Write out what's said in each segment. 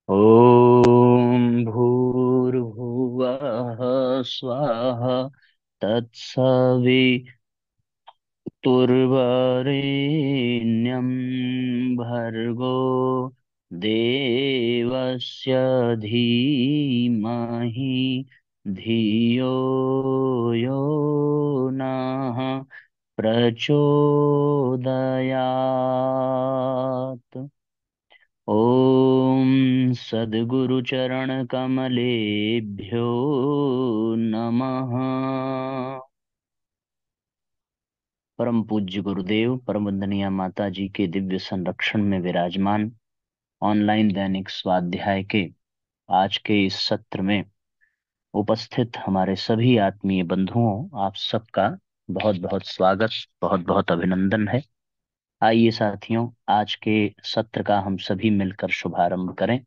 ॐ भूर्भुवः स्वः तत्सवितुर्वरेण्यं भर्गो देवस्य धीमहि धियो यो नः प्रचोदयात्। ॐ सद्गुरुचरण कमलेभ्यो नमः। परम पूज्य गुरुदेव परम वंदनीय माता जी के दिव्य संरक्षण में विराजमान ऑनलाइन दैनिक स्वाध्याय के आज के इस सत्र में उपस्थित हमारे सभी आत्मीय बंधुओं, आप सबका बहुत बहुत स्वागत, बहुत बहुत अभिनंदन है। आइए साथियों, आज के सत्र का हम सभी मिलकर शुभारंभ करें।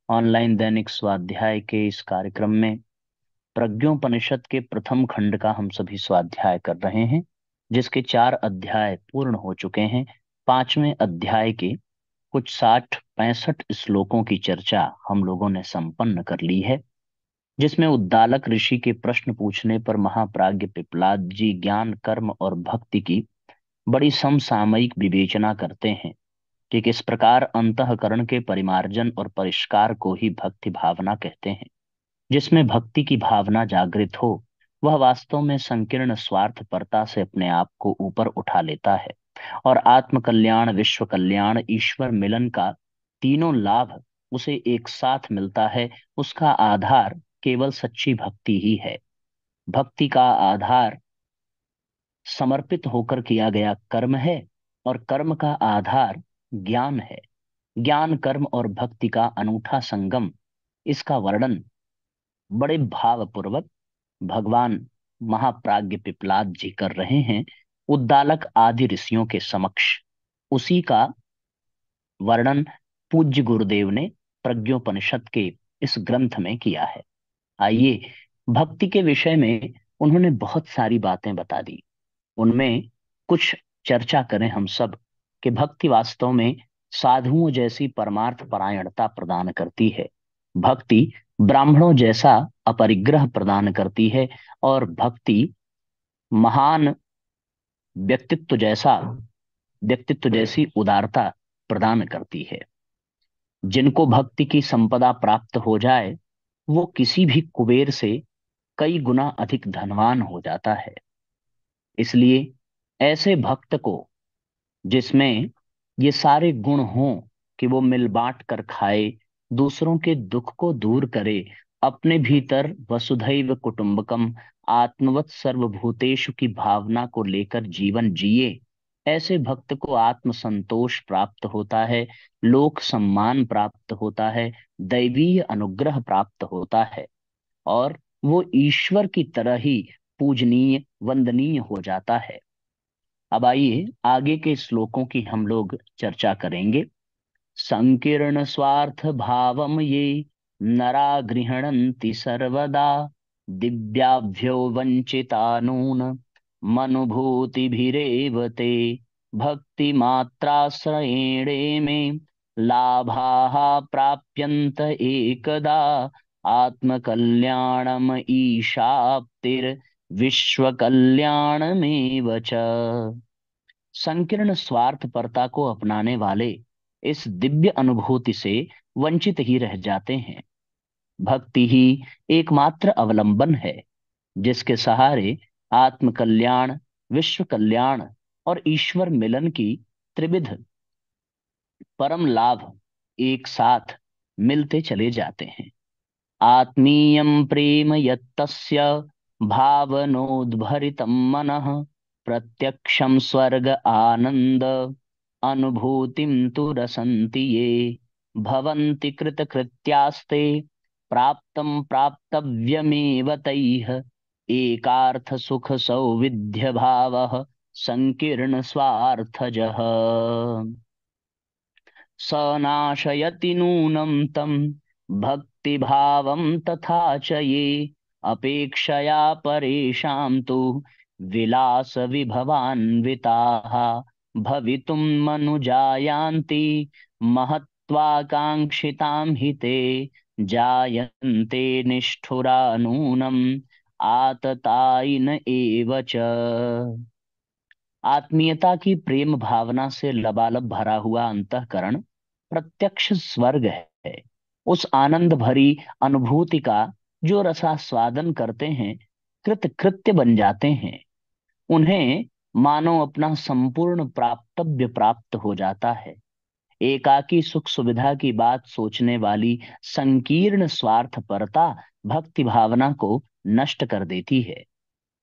ऑनलाइन दैनिक स्वाध्याय के इस कार्यक्रम में प्रज्ञोपनिषद के प्रथम खंड का हम सभी स्वाध्याय कर रहे हैं, जिसके 4 अध्याय पूर्ण हो चुके हैं। 5वें अध्याय के कुछ 60-65 श्लोकों की चर्चा हम लोगों ने संपन्न कर ली है, जिसमें उद्दालक ऋषि के प्रश्न पूछने पर महाप्राज्ञ पिपलाद जी ज्ञान, कर्म और भक्ति की बड़ी समसामयिक विवेचना करते हैं कि किस प्रकार अंतःकरण के परिमार्जन और परिष्कार को ही भक्ति भावना कहते हैं। जिसमें भक्ति की भावना जागृत हो, वह वास्तव में संकीर्ण स्वार्थपरता से अपने आप को ऊपर उठा लेता है और आत्म कल्याण, विश्व कल्याण, ईश्वर मिलन का तीनों लाभ उसे एक साथ मिलता है। उसका आधार केवल सच्ची भक्ति ही है। भक्ति का आधार समर्पित होकर किया गया कर्म है और कर्म का आधार ज्ञान है। ज्ञान, कर्म और भक्ति का अनूठा संगम, इसका वर्णन बड़े भावपूर्वक भगवान महाप्राज्ञ पिपलाद जी कर रहे हैं उद्दालक आदि ऋषियों के समक्ष। उसी का वर्णन पूज्य गुरुदेव ने प्रज्ञोपनिषद के इस ग्रंथ में किया है। आइए, भक्ति के विषय में उन्होंने बहुत सारी बातें बता दी, उनमें कुछ चर्चा करें हम सब कि भक्ति वास्तव में साधुओं जैसी परमार्थ परायणता प्रदान करती है। भक्ति ब्राह्मणों जैसा अपरिग्रह प्रदान करती है और भक्ति महान व्यक्तित्व जैसा व्यक्तित्व जैसी उदारता प्रदान करती है। जिनको भक्ति की संपदा प्राप्त हो जाए, वो किसी भी कुबेर से कई गुना अधिक धनवान हो जाता है। इसलिए ऐसे भक्त को, जिसमें ये सारे गुण हों कि वो मिल बांट कर खाए, दूसरों के दुख को दूर करे, अपने भीतर वसुधैव कुटुंबकम आत्मवत सर्वभूतेषु की भावना को लेकर जीवन जिए, ऐसे भक्त को आत्म संतोष प्राप्त होता है, लोक सम्मान प्राप्त होता है, दैवीय अनुग्रह प्राप्त होता है और वो ईश्वर की तरह ही पूजनीय, वंदनीय हो जाता है। अब आइए आगे के श्लोकों की हम लोग चर्चा करेंगे। संकीर्ण स्वार्थ भावम ये नरा गृह्णन्ति सर्वदा दिव्याभ्यो वंचितानून मनुभूतिभिरेव ते भक्ति मात्राश्रयेणे मे लाभाः प्राप्यन्त एकदा आत्मकल्याणम ईशाप्तिर् विश्व कल्याणमेव च। संकीर्ण स्वार्थपरता को अपनाने वाले इस दिव्य अनुभूति से वंचित ही रह जाते हैं। भक्ति ही एकमात्र अवलंबन है, जिसके सहारे आत्म कल्याण, विश्व कल्याण और ईश्वर मिलन की त्रिविध परम लाभ एक साथ मिलते चले जाते हैं। आत्मीयं प्रेम यत्तस्य भावनोद्भरितं मनः प्रत्यक्षं स्वर्ग आनंद अनुभूतिं तु रसन्ति ये भवन्ति कृतकृत्यास्ते प्राप्तं प्राप्तव्यमेव तैः एकार्थ सुख सौविध्य भावः संकीर्ण स्वार्थजः स नाशयति नूनं तं भक्तिभावं तथा च ये अपेक्षया परेषां तु विलासविभवान्विताः भवितुं मनुजायान्ति महत्त्वमेवाश्रयेण महत्वाकांक्षितां हिते जायन्ते निष्ठुरा नूनम् आततायिन एव च। आत्मीयता की प्रेम भावना से लबालब भरा हुआ अंतःकरण प्रत्यक्ष स्वर्ग है। उस आनंद भरी अनुभूति का जो रसास्वादन करते हैं, कृत कृत्य बन जाते हैं। उन्हें मानो अपना संपूर्ण प्राप्तव्य प्राप्त हो जाता है। एकाकी सुख सुविधा की बात सोचने वाली संकीर्ण स्वार्थपरता भक्ति भावना को नष्ट कर देती है।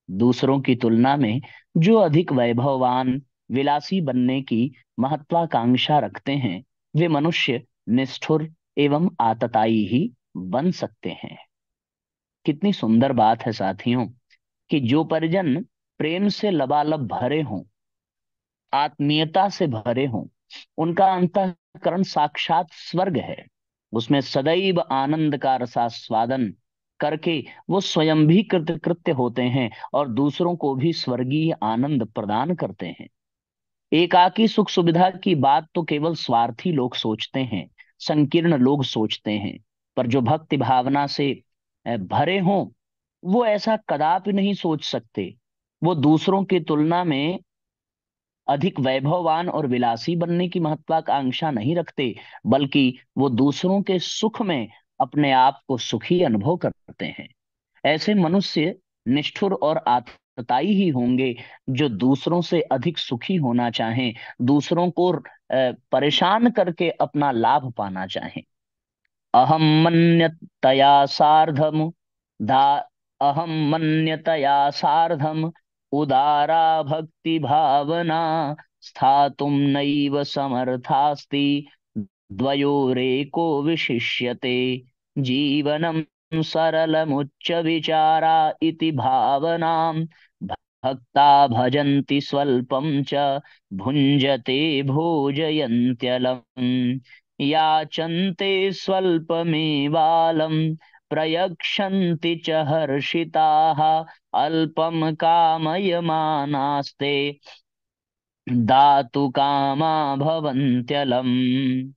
दूसरों की तुलना में जो अधिक वैभववान, विलासी बनने की महत्वाकांक्षा रखते हैं, वे मनुष्य निष्ठुर एवं आतताई ही बन सकते हैं। कितनी सुंदर बात है साथियों, कि जो परिजन प्रेम से लबालब भरे हों, आत्मीयता से भरे हों, उनका अंतःकरण साक्षात स्वर्ग है। उसमें सदैव आनंद का रसास्वादन करके वो स्वयं भी कृतकृत्य होते हैं और दूसरों को भी स्वर्गीय आनंद प्रदान करते हैं। एकाकी सुख सुविधा की बात तो केवल स्वार्थी लोग सोचते हैं, संकीर्ण लोग सोचते हैं। पर जो भक्ति भावना से भरे हों, वो ऐसा कदापि नहीं सोच सकते। वो दूसरों की तुलना में अधिक वैभववान और विलासी बनने की महत्वाकांक्षा नहीं रखते, बल्कि वो दूसरों के सुख में अपने आप को सुखी अनुभव करते हैं। ऐसे मनुष्य निष्ठुर और आतताई ही होंगे, जो दूसरों से अधिक सुखी होना चाहें, दूसरों को परेशान करके अपना लाभ पाना चाहें। अहम मन्यतया सार्धम दा अहम मन्यतया सार्धम उदारा भक्ति भावना स्थातुं नैव समर्थास्ति द्वयोरेको विशिष्यते जीवनं सरलमुच्च विचारा इति भावनां भक्ता भजन्ति स्वल्पं च भुञ्जते भोजयन्त्यलम् याचन्ते स्वल्पमेवालं प्रयक्षन्ति च हर्षिताः अल्पं कामयमानास्ते दातु कामा भवन्त्यलम्।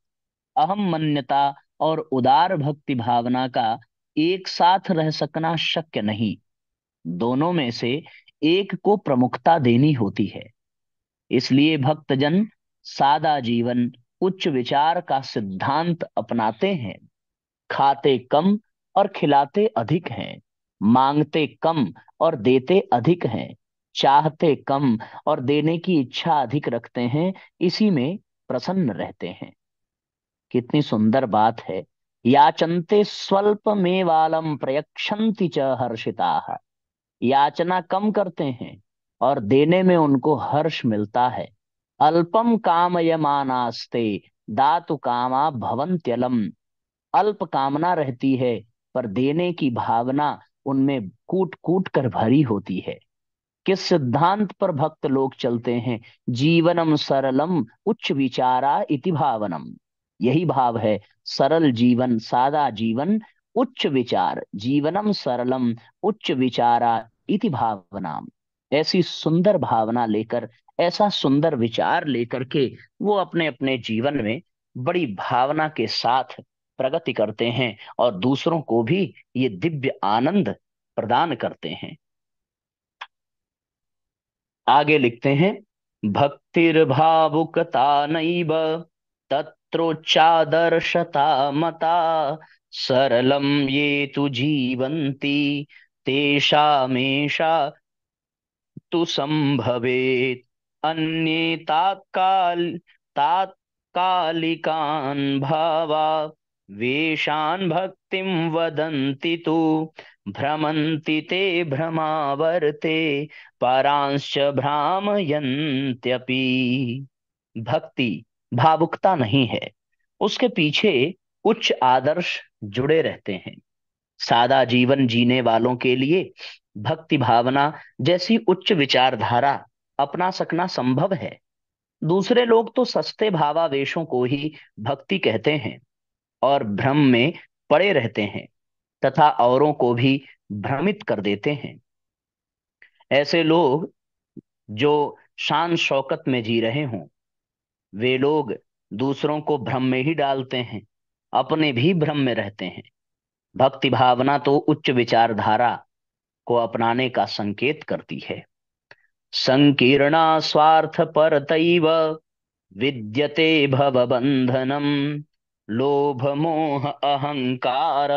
अहम मन्यता और उदार भक्ति भावना का एक साथ रह सकना शक्य नहीं। दोनों में से एक को प्रमुखता देनी होती है। इसलिए भक्तजन सादा जीवन, उच्च विचार का सिद्धांत अपनाते हैं। खाते कम और खिलाते अधिक हैं, मांगते कम और देते अधिक हैं, चाहते कम और देने की इच्छा अधिक रखते हैं, इसी में प्रसन्न रहते हैं। कितनी सुंदर बात है। याचन्ते स्वल्पमेवालं प्रयक्षन्ति च हर्षिताः। याचना कम करते हैं और देने में उनको हर्ष मिलता है। अल्पम कामयमानास्ते दातु कामा भवन्त्यलम। अल्प कामना रहती है, पर देने की भावना उनमें कूट कूट कर भरी होती है। किस सिद्धांत पर भक्त लोग चलते हैं? जीवनम सरलम उच्च विचारा इति भावनम। यही भाव है। सरल जीवन, सादा जीवन, उच्च विचार। जीवनम सरलम उच्च विचारा इति भावनाम। ऐसी सुंदर भावना लेकर, ऐसा सुंदर विचार लेकर के वो अपने अपने जीवन में बड़ी भावना के साथ प्रगति करते हैं और दूसरों को भी ये दिव्य आनंद प्रदान करते हैं। आगे लिखते हैं, भक्तिर्भावुकता नैव तत्रोच्चादर्शता मता सरलम ये तु जीवन्ति तेषामेषा तु संभवेत् अन्ये तात्कालिकान् भावा वेशान् भक्तिं वदन्ति तु भ्रमन्ति ते भ्रमावर्ते पारांश्च भ्रामयन्त्यपि। भक्ति भावुकता नहीं है, उसके पीछे उच्च आदर्श जुड़े रहते हैं। सादा जीवन जीने वालों के लिए भक्ति भावना जैसी उच्च विचारधारा अपना सकना संभव है। दूसरे लोग तो सस्ते भावावेशों को ही भक्ति कहते हैं और भ्रम में पड़े रहते हैं तथा औरों को भी भ्रमित कर देते हैं। ऐसे लोग जो शान शौकत में जी रहे हों, वे लोग दूसरों को भ्रम में ही डालते हैं, अपने भी भ्रम में रहते हैं। भक्ति भावना तो उच्च विचारधारा को अपनाने का संकेत करती है। संकीर्णा स्वार्थ परतैव विद्यते भवबंधनम, लोभ मोह अहंकार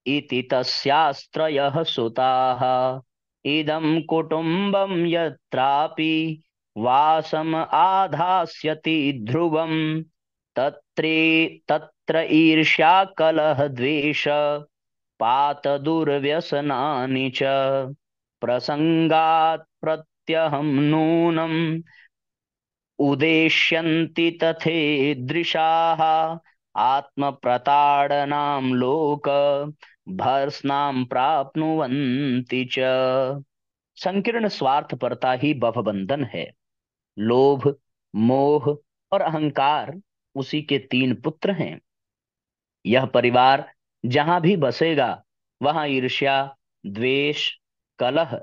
इति तस्यास्त्रयः सुताः। इदं कुटुम्बं यत्रापि वासम आधास्यति ध्रुवं, तत्रे तत्र ईर्ष्या कलह द्वेष पात दुर्व्यसनानि च। प्रसंगात् प्रत्यहं नूनम् उदेष्यन्ति तथेदृशाः, आत्मप्रताडनां लोक भर्त्सनां प्राप्नुवन्ति च। संकीर्ण स्वार्थपरता ही भवबंधन है। लोभ, मोह और अहंकार उसी के तीन पुत्र हैं। यह परिवार जहां भी बसेगा, वहां ईर्ष्या, द्वेष, कलह,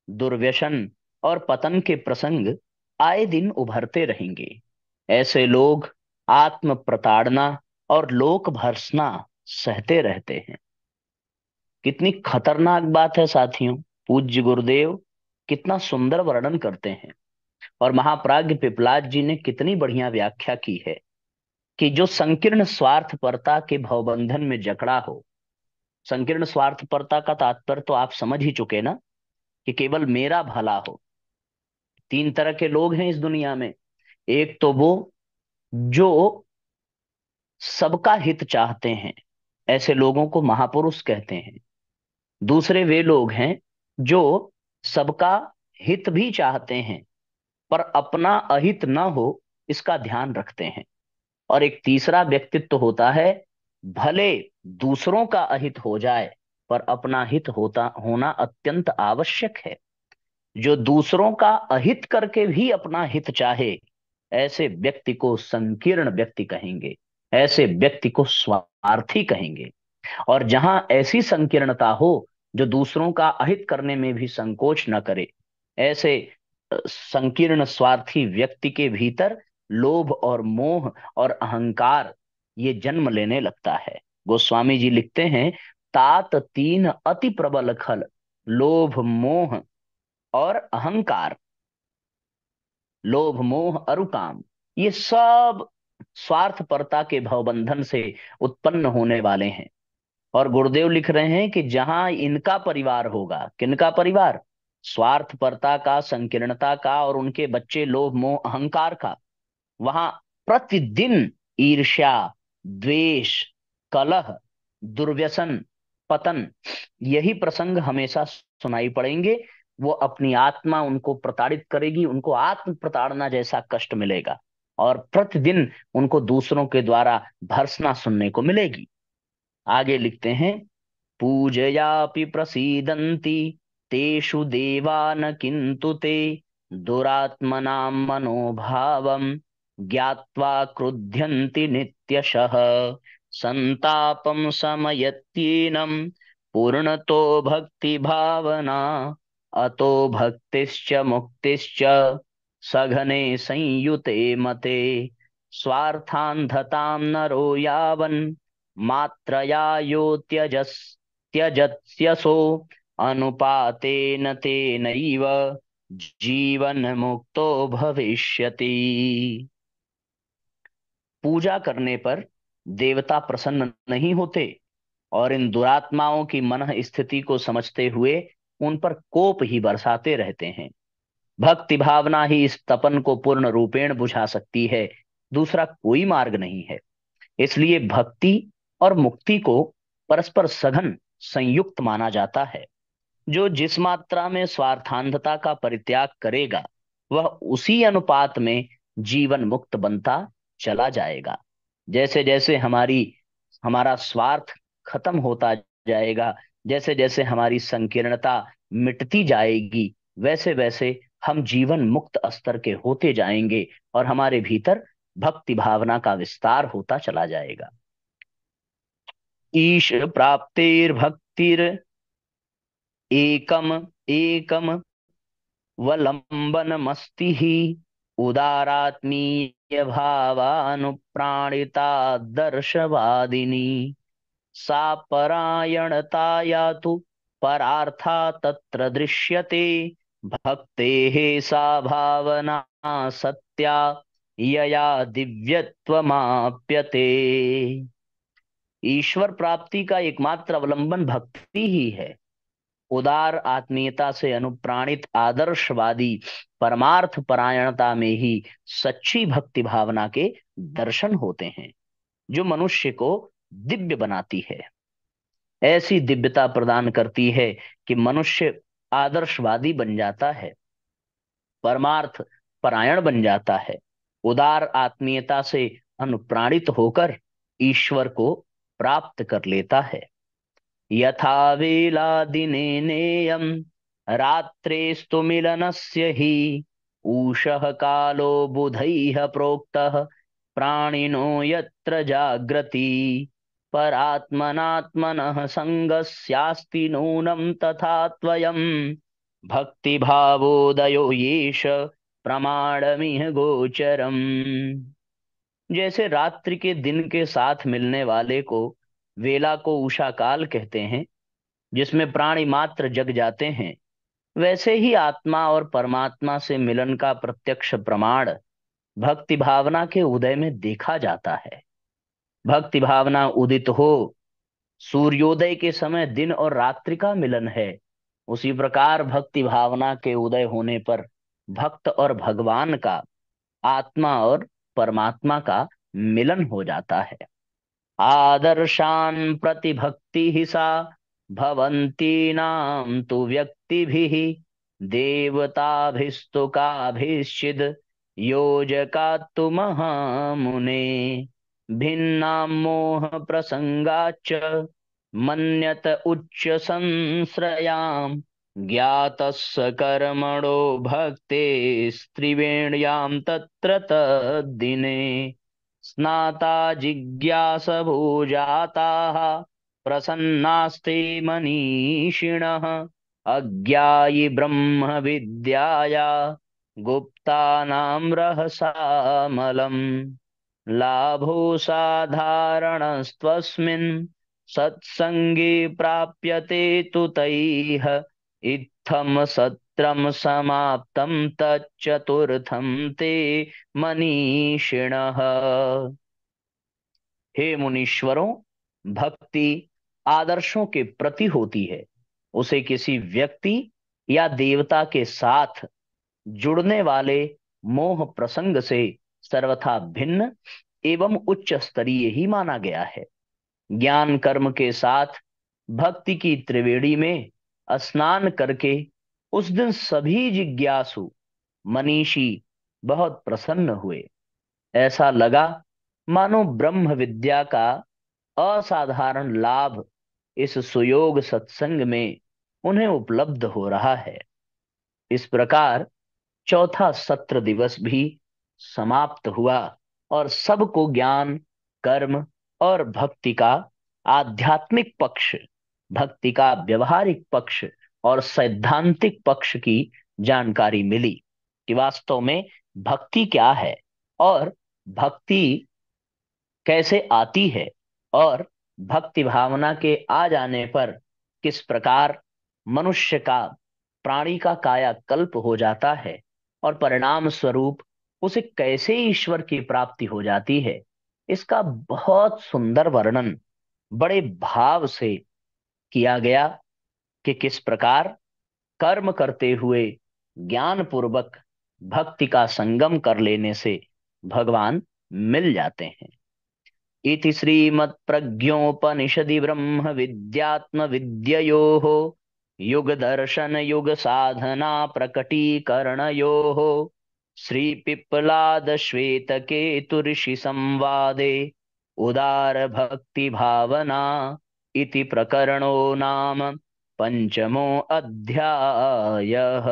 दुर्व्यसन और पतन के प्रसंग आए दिन उभरते रहेंगे। ऐसे लोग आत्म प्रताड़ना और लोक भर्त्सना सहते रहते हैं। कितनी खतरनाक बात है साथियों। पूज्य गुरुदेव कितना सुंदर वर्णन करते हैं, और महाप्राज्ञ पिपलाद जी ने कितनी बढ़िया व्याख्या की है कि जो संकीर्ण स्वार्थपरता के भवबंधन में जकड़ा हो। संकीर्ण स्वार्थपरता का तात्पर्य तो आप समझ ही चुके ना, कि केवल मेरा भला हो। तीन तरह के लोग हैं इस दुनिया में। एक तो वो जो सबका हित चाहते हैं, ऐसे लोगों को महापुरुष कहते हैं। दूसरे वे लोग हैं जो सबका हित भी चाहते हैं, पर अपना अहित न हो इसका ध्यान रखते हैं। और एक तीसरा व्यक्तित्व होता है, भले दूसरों का अहित हो जाए पर अपना हित होता होना अत्यंत आवश्यक है। जो दूसरों का अहित करके भी अपना हित चाहे, ऐसे व्यक्ति को संकीर्ण व्यक्ति कहेंगे, ऐसे व्यक्ति को स्वार्थी कहेंगे। और जहां ऐसी संकीर्णता हो, जो दूसरों का अहित करने में भी संकोच न करे, ऐसे संकीर्ण स्वार्थी व्यक्ति के भीतर लोभ और मोह और अहंकार ये जन्म लेने लगता है। गोस्वामी जी लिखते हैं, तात तीन अति प्रबल खल, लोभ मोह और अहंकार। लोभ मोह अरुकाम, ये सब स्वार्थपरता के भवबंधन से उत्पन्न होने वाले हैं। और गुरुदेव लिख रहे हैं कि जहां इनका परिवार होगा, किनका परिवार? स्वार्थपरता का, संकीर्णता का और उनके बच्चे लोभ मोह अहंकार का, वहां प्रतिदिन ईर्ष्या, द्वेष, कलह, दुर्व्यसन, पतन, यही प्रसंग हमेशा सुनाई पड़ेंगे। वो अपनी आत्मा उनको प्रताड़ित करेगी, उनको आत्म प्रताड़ना जैसा कष्ट मिलेगा, और प्रतिदिन उनको दूसरों के द्वारा भर्त्सना सुनने को मिलेगी। आगे लिखते हैं, पूजयापि प्रसीदन्ति तेषु देवा न किन्तु ते, दुरात्मनां मनोभावं ज्ञात्वा क्रुध्यन्ति नित्यशः। संतापं शमयत्येनं पूर्णतो भक्ति भावना, अतो भक्तिश्च मुक्तिश्च सघने संयुते मते। स्वार्थान्धतां नरो यावन् मात्रया यो त्यजत्यसो, अनुपातेन तेनैव जीवन मुक्तो भविष्यति। पूजा करने पर देवता प्रसन्न नहीं होते, और इन दुरात्माओं की मन स्थिति को समझते हुए उन पर कोप ही बरसाते रहते हैं। भक्ति भावना ही इस तपन को पूर्ण रूपेण बुझा सकती है, दूसरा कोई मार्ग नहीं है। इसलिए भक्ति और मुक्ति को परस्पर सघन संयुक्त माना जाता है। जो जिस मात्रा में स्वार्थांधता का परित्याग करेगा, वह उसी अनुपात में जीवन मुक्त बनता चला जाएगा। जैसे जैसे हमारा स्वार्थ खत्म होता जाएगा, जैसे जैसे हमारी संकीर्णता मिटती जाएगी, वैसे वैसे हम जीवन मुक्त स्तर के होते जाएंगे, और हमारे भीतर भक्ति भावना का विस्तार होता चला जाएगा। ईश प्राप्तिर्भक्तिर एकम एकम वलंबनमस्ति ही, उदारात्मीय भावानुप्राणिता दर्शवादिनी सा परायणता यातु परार्था तत्र दृश्यते भक्तेः सा भावना सत्या यया दिव्यत्वमाप्यते। ईश्वर प्राप्ति का एकमात्र अवलंबन भक्ति ही है। उदार आत्मीयता से अनुप्राणित आदर्शवादी परमार्थ परायणता में ही सच्ची भक्ति भावना के दर्शन होते हैं, जो मनुष्य को दिव्य बनाती है, ऐसी दिव्यता प्रदान करती है कि मनुष्य आदर्शवादी बन जाता है, परमार्थ परायण बन जाता है, उदार आत्मीयता से अनुप्राणित होकर ईश्वर को प्राप्त कर लेता है। यथा वेला दिने नेयं रात्रेस्तु मिलनस्य हि उषः कालो बुधैः प्रोक्तः प्राणिनो यत्र जाग्रति परात्मनात्मनः संगस्यास्ति नूनं तथा त्वयं भक्तिभावोदयो येष प्रमाणमिह गोचरम। जैसे रात्रि के दिन के साथ मिलने वाले को वेला को उषा काल कहते हैं, जिसमें प्राणी मात्र जग जाते हैं, वैसे ही आत्मा और परमात्मा से मिलन का प्रत्यक्ष प्रमाण भक्ति भावना के उदय में देखा जाता है। भक्ति भावना उदित हो, सूर्योदय के समय दिन और रात्रि का मिलन है, उसी प्रकार भक्ति भावना के उदय होने पर भक्त और भगवान का, आत्मा और परमात्मा का मिलन हो जाता है। आदर्शान प्रतिभक्ति ही सा भवन्तीनां तु व्यक्तिभिः देवताभिस्तु काभिश्चिद् योजका तु महामुने भिन्नां मोह प्रसंगाच्च मन्यत उच्च संश्रयां ज्ञातस्य कर्मणो भक्ते स्त्रिवेण्यां तत्र तद्दिने स्नाता जिज्ञासभोजाताः प्रसन्नास्ते मनीषिणः अज्ञायि ब्रह्म विद्याया गुप्तानां रहसामलम् लाभो साधारणस्त्वस्मिन् सत्संगे प्राप्यते तु तैः इत्थं सत्रं समाप्तं तच्चतुर्थं ते मनीषिणः। हे मुनीश्वरों, भक्ति आदर्शों के प्रति होती है। उसे किसी व्यक्ति या देवता के साथ जुड़ने वाले मोह प्रसंग से सर्वथा भिन्न एवं उच्च स्तरीय ही माना गया है। ज्ञान कर्म के साथ भक्ति की त्रिवेणी में स्नान करके उस दिन सभी जिज्ञासु मनीषी बहुत प्रसन्न हुए। ऐसा लगा मानो ब्रह्म विद्या का असाधारण लाभ इस सुयोग सत्संग में उन्हें उपलब्ध हो रहा है। इस प्रकार चौथा सत्र दिवस भी समाप्त हुआ और सबको ज्ञान, कर्म और भक्ति का आध्यात्मिक पक्ष, भक्ति का व्यवहारिक पक्ष और सैद्धांतिक पक्ष की जानकारी मिली कि वास्तव में भक्ति क्या है और भक्ति कैसे आती है और भक्ति भावना के आ जाने पर किस प्रकार मनुष्य का, प्राणी का कायाकल्प हो जाता है और परिणाम स्वरूप उसे कैसे ईश्वर की प्राप्ति हो जाती है। इसका बहुत सुंदर वर्णन बड़े भाव से किया गया कि किस प्रकार कर्म करते हुए ज्ञान पूर्वक भक्ति का संगम कर लेने से भगवान मिल जाते हैं। इति श्रीमत्प्रज्ञोपनिषदि ब्रह्म विद्यात्म विद्ययोः युग दर्शन युग साधना प्रकटीकरणयोः श्री पिप्पलाद श्वेत केतु ऋषि संवादे उदार भक्ति भावना इति प्रकरणो नाम पंचमो अध्यायः।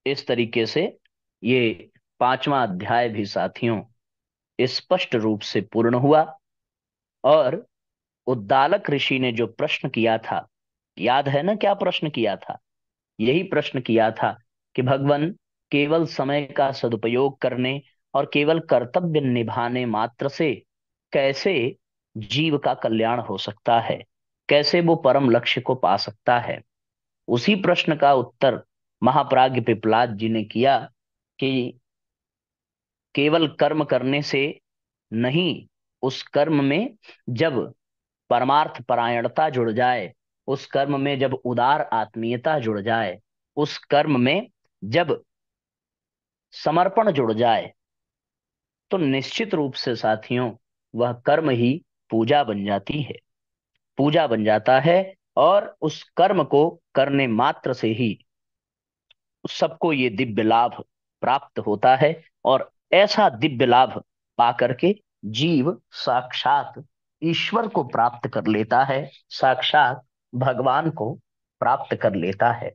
इस तरीके से ये पांचवा अध्याय भी साथियों स्पष्ट रूप से पूर्ण हुआ और उद्दालक ऋषि ने जो प्रश्न किया था, याद है ना क्या प्रश्न किया था? यही प्रश्न किया था कि भगवान, केवल समय का सदुपयोग करने और केवल कर्तव्य निभाने मात्र से कैसे जीव का कल्याण हो सकता है, कैसे वो परम लक्ष्य को पा सकता है। उसी प्रश्न का उत्तर महाप्राज्ञ पिपलाद जी ने किया कि केवल कर्म करने से नहीं, उस कर्म में जब परमार्थ परायणता जुड़ जाए, उस कर्म में जब उदार आत्मीयता जुड़ जाए, उस कर्म में जब समर्पण जुड़ जाए, तो निश्चित रूप से साथियों, वह कर्म ही पूजा बन जाती है, पूजा बन जाता है। और उस कर्म को करने मात्र से ही सबको ये दिव्य लाभ प्राप्त होता है। और ऐसा दिव्य लाभ पा करके जीव साक्षात ईश्वर को प्राप्त कर लेता है, साक्षात भगवान को प्राप्त कर लेता है।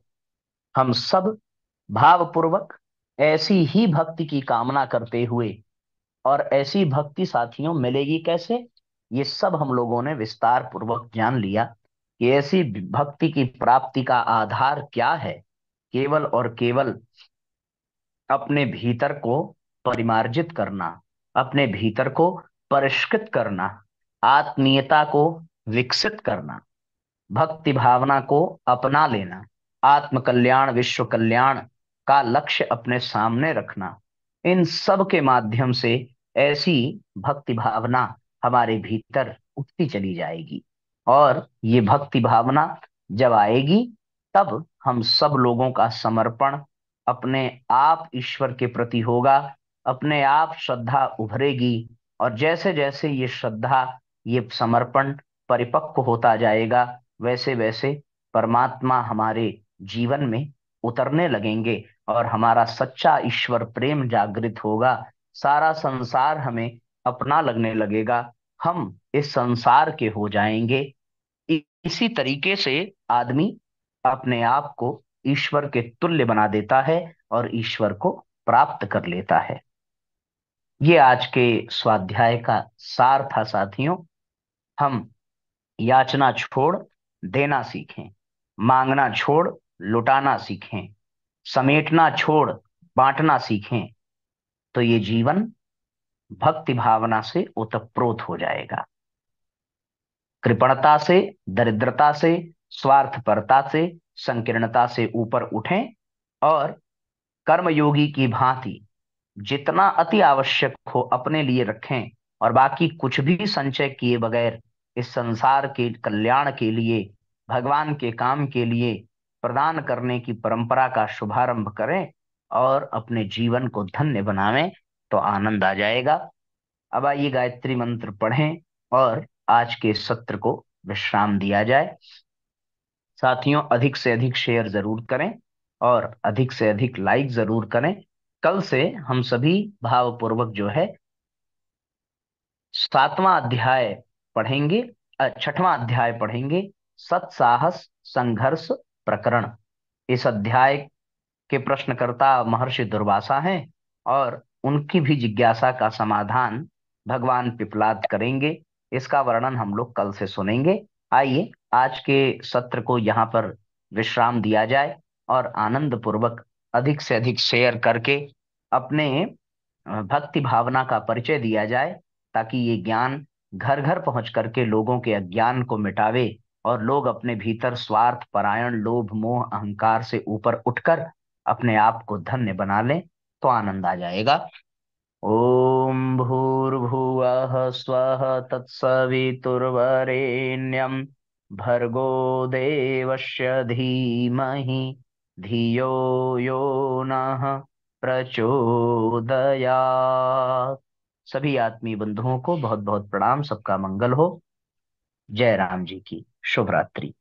हम सब भावपूर्वक ऐसी ही भक्ति की कामना करते हुए, और ऐसी भक्ति साथियों मिलेगी कैसे, ये सब हम लोगों ने विस्तार पूर्वक जान लिया कि ऐसी भक्ति की प्राप्ति का आधार क्या है। केवल और केवल अपने भीतर को परिमार्जित करना, अपने भीतर को परिष्कृत करना, आत्मीयता को विकसित करना, भक्ति भावना को अपना लेना, आत्म कल्याण विश्व कल्याण का लक्ष्य अपने सामने रखना, इन सब के माध्यम से ऐसी भक्ति भावना हमारे भीतर उठती चली जाएगी। और ये भक्ति भावना जब आएगी, तब हम सब लोगों का समर्पण अपने आप ईश्वर के प्रति होगा, अपने आप श्रद्धा उभरेगी। और जैसे जैसे ये श्रद्धा, ये समर्पण परिपक्व होता जाएगा, वैसे वैसे परमात्मा हमारे जीवन में उतरने लगेंगे और हमारा सच्चा ईश्वर प्रेम जागृत होगा। सारा संसार हमें अपना लगने लगेगा, हम इस संसार के हो जाएंगे। इसी तरीके से आदमी अपने आप को ईश्वर के तुल्य बना देता है और ईश्वर को प्राप्त कर लेता है। ये आज के स्वाध्याय का सार था साथियों। हम याचना छोड़ देना सीखें, मांगना छोड़ लुटाना सीखें, समेटना छोड़ बांटना सीखें, तो ये जीवन भक्ति भावना से ओतप्रोत हो जाएगा। कृपणता से, दरिद्रता से, स्वार्थपरता से, संकीर्णता से ऊपर उठें और कर्मयोगी की भांति जितना अति आवश्यक हो अपने लिए रखें, और बाकी कुछ भी संचय किए बगैर इस संसार के कल्याण के लिए, भगवान के काम के लिए प्रदान करने की परंपरा का शुभारंभ करें और अपने जीवन को धन्य बनावें, तो आनंद आ जाएगा। अब आइए गायत्री मंत्र पढ़ें और आज के सत्र को विश्राम दिया जाए। साथियों, अधिक से अधिक शेयर जरूर करें और अधिक से अधिक लाइक जरूर करें। कल से हम सभी भावपूर्वक जो है सातवां अध्याय पढ़ेंगे, छठवां अध्याय पढ़ेंगे, सत्साहस संघर्ष प्रकरण। इस अध्याय के प्रश्नकर्ता महर्षि दुर्वासा हैं और उनकी भी जिज्ञासा का समाधान भगवान पिपलाद करेंगे। इसका वर्णन हम लोग कल से सुनेंगे। आइए आज के सत्र को यहाँ पर विश्राम दिया जाए और आनंद पूर्वक अधिक से अधिक शेयर करके अपने भक्ति भावना का परिचय दिया जाए, ताकि ये ज्ञान घर घर पहुंच करके लोगों के अज्ञान को मिटावे और लोग अपने भीतर स्वार्थ परायण लोभ मोह अहंकार से ऊपर उठकर अपने आप को धन्य बना लें, तो आनंद आ जाएगा। ओम भूर्भुवः स्वः तत्सवितुर्वरेण्यं भर्गो देवस्य धीमहि धियो यो नः प्रचोदयात्। सभी आत्मीय बंधुओं को बहुत बहुत प्रणाम, सबका मंगल हो। जय राम जी की शुभ रात्रि।